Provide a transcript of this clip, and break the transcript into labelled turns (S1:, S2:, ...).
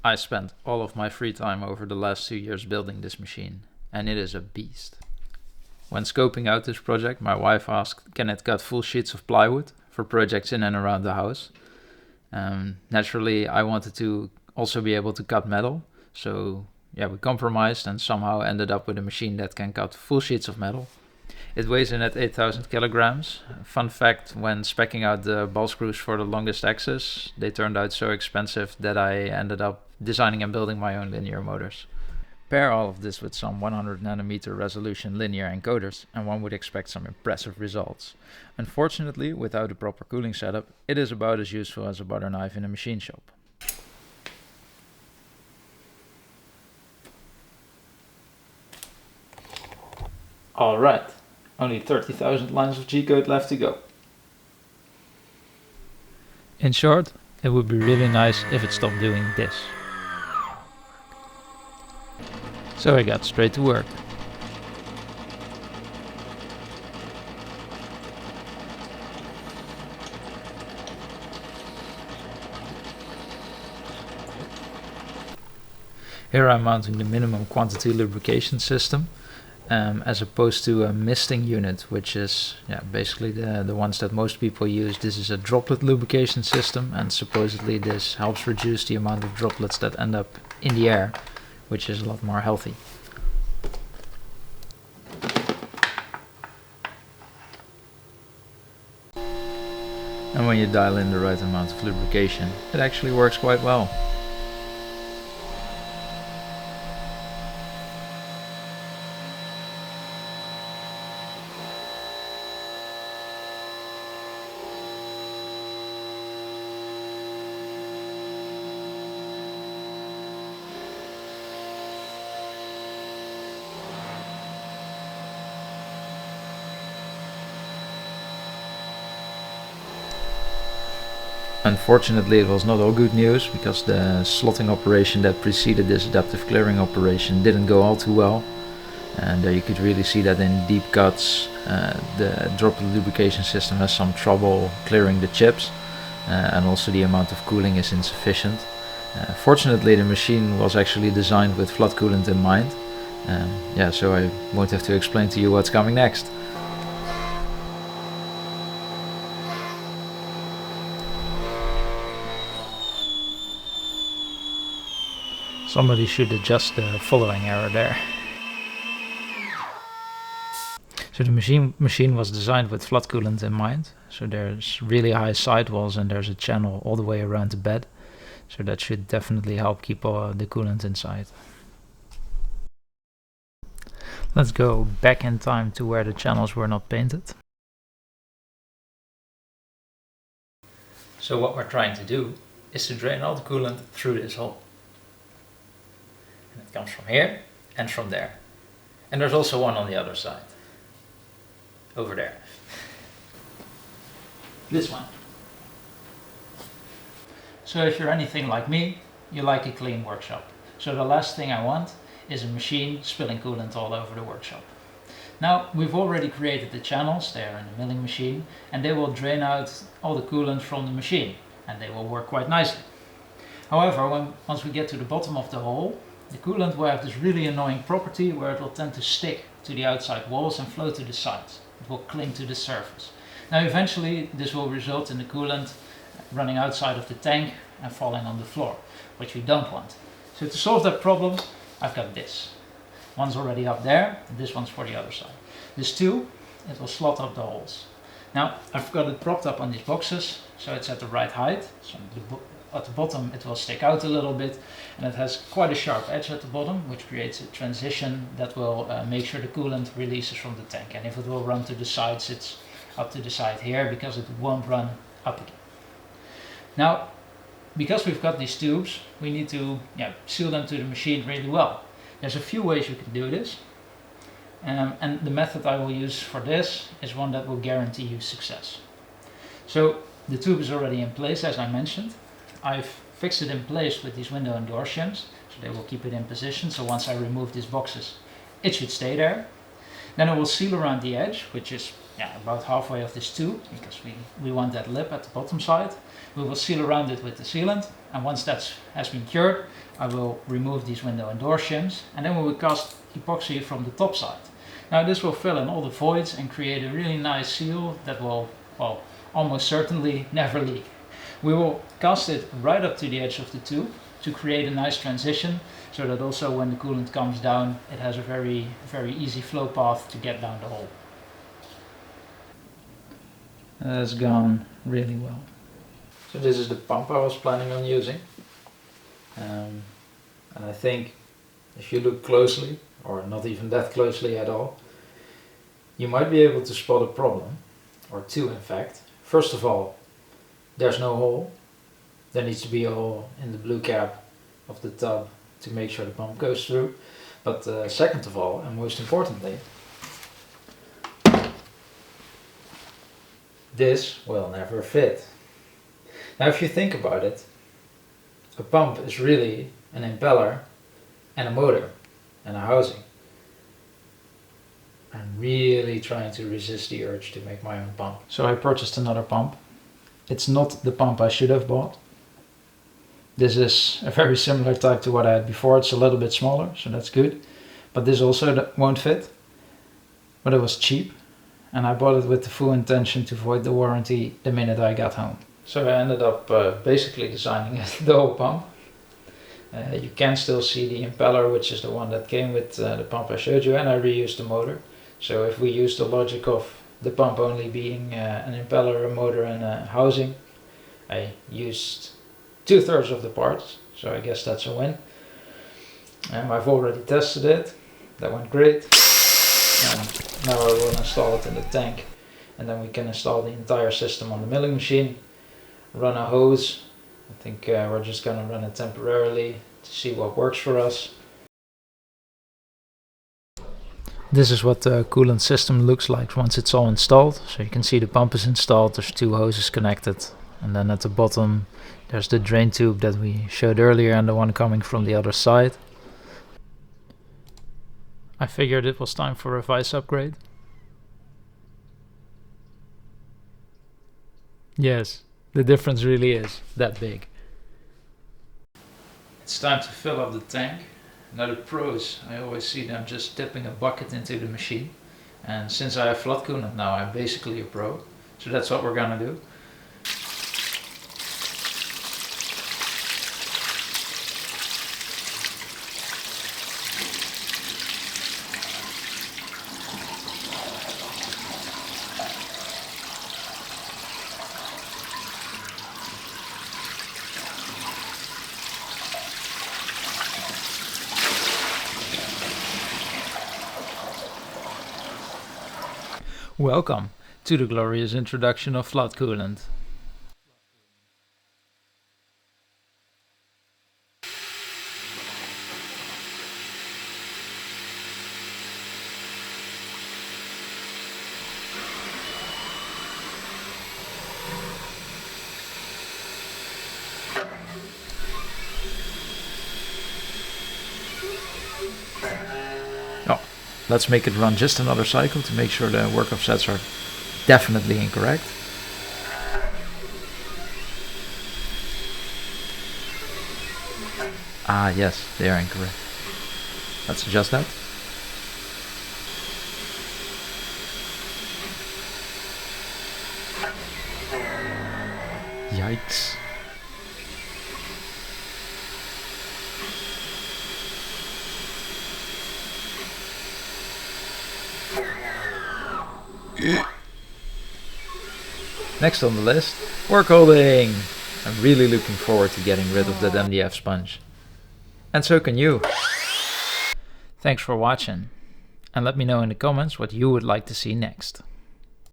S1: I spent all of my free time over the last 2 years building this machine, and it is a beast. When scoping out this project, my wife asked, can it cut full sheets of plywood for projects in and around the house? Naturally, I wanted to also be able to cut metal, so yeah, we compromised and somehow ended up with a machine that can cut full sheets of metal. It weighs in at 8,000 kilograms. Fun fact, when speccing out the ball screws for the longest axis, they turned out so expensive that I ended up designing and building my own linear motors. Pair all of this with some 100 nanometer resolution linear encoders and one would expect some impressive results. Unfortunately, without a proper cooling setup, it is about as useful as a butter knife in a machine shop. Alright, only 30,000 lines of G-code left to go. In short, it would be really nice if it stopped doing this. So I got straight to work. Here I'm mounting the minimum quantity lubrication system as opposed to a misting unit, which is basically the ones that most people use. This is a droplet lubrication system, and supposedly this helps reduce the amount of droplets that end up in the air, which is a lot more healthy. And when you dial in the right amount of lubrication, it actually works quite well. Unfortunately, it was not all good news, because the slotting operation that preceded this adaptive clearing operation didn't go all too well, and you could really see that in deep cuts the droplet lubrication system has some trouble clearing the chips, and also the amount of cooling is insufficient. Fortunately, the machine was actually designed with flood coolant in mind, so I won't have to explain to you what's coming next. Somebody should adjust the following error there. So the machine was designed with flood coolant in mind. So there's really high sidewalls and there's a channel all the way around the bed. So that should definitely help keep the coolant inside. Let's go back in time to where the channels were not painted. So what we're trying to do is to drain all the coolant through this hole. It comes from here and from there. And there's also one on the other side. Over there. This one. So if you're anything like me, you like a clean workshop. So the last thing I want is a machine spilling coolant all over the workshop. Now we've already created the channels, they are in the milling machine, and they will drain out all the coolant from the machine, and they will work quite nicely. However, once we get to the bottom of the hole, the coolant will have this really annoying property where it will tend to stick to the outside walls and flow to the sides. It will cling to the surface. Now eventually this will result in the coolant running outside of the tank and falling on the floor, which we don't want. So to solve that problem, I've got this. One's already up there, and this one's for the other side. This tube, it will slot up the holes. Now I've got it propped up on these boxes, so it's at the right height. So at the bottom it will stick out a little bit, and it has quite a sharp edge at the bottom, which creates a transition that will make sure the coolant releases from the tank. And if it will run to the sides, it's up to the side here, because it won't run up again. Now, because we've got these tubes, we need to seal them to the machine really well. There's a few ways you can do this, and the method I will use for this is one that will guarantee you success. So the tube is already in place, as I mentioned. I've fixed it in place with these window and door shims, so they will keep it in position. So once I remove these boxes, it should stay there. Then it will seal around the edge, which is about halfway of this tube, because we want that lip at the bottom side. We will seal around it with the sealant, and once that has been cured, I will remove these window and door shims, and then we will cast epoxy from the top side. Now this will fill in all the voids and create a really nice seal that will, well, almost certainly never leak. We will cast it right up to the edge of the tube to create a nice transition, so that also when the coolant comes down, it has a very easy flow path to get down the hole. That's gone really well. So this is the pump I was planning on using. And I think if you look closely, or not even that closely at all, you might be able to spot a problem, or two in fact. First of all, there's no hole. There needs to be a hole in the blue cap of the tub to make sure the pump goes through. But second of all, and most importantly, this will never fit. Now if you think about it, a pump is really an impeller and a motor and a housing. I'm really trying to resist the urge to make my own pump. So I purchased another pump. It's not the pump I should have bought. This is a very similar type to what I had before. It's a little bit smaller, so that's good. But this also won't fit. But it was cheap, and I bought it with the full intention to void the warranty the minute I got home. So I ended up basically designing the whole pump. You can still see the impeller, which is the one that came with the pump I showed you, and I reused the motor. So if we use the logic of the pump only being an impeller, a motor and a housing, I used 2/3 of the parts, so I guess that's a win. I've already tested it, that went great. And now I will install it in the tank, and then we can install the entire system on the milling machine, run a hose. I think we're just going to run it temporarily to see what works for us. This is what the coolant system looks like once it's all installed. So you can see the pump is installed, there's 2 hoses connected, and then at the bottom there's the drain tube that we showed earlier and the one coming from the other side. I figured it was time for a vice upgrade. Yes, the difference really is that big. It's time to fill up the tank. Now the pros, I always see them just dipping a bucket into the machine. And since I have flood coolant now, I'm basically a pro. So that's what we're gonna do. Welcome to the glorious introduction of flood coolant. Oh, let's make it run just another cycle to make sure the work offsets are definitely incorrect. Ah yes, they are incorrect. Let's adjust that. Yikes. Next on the list, work holding. I'm really looking forward to getting rid of that MDF sponge. And so can you. Thanks for watching, and let me know in the comments what you would like to see next.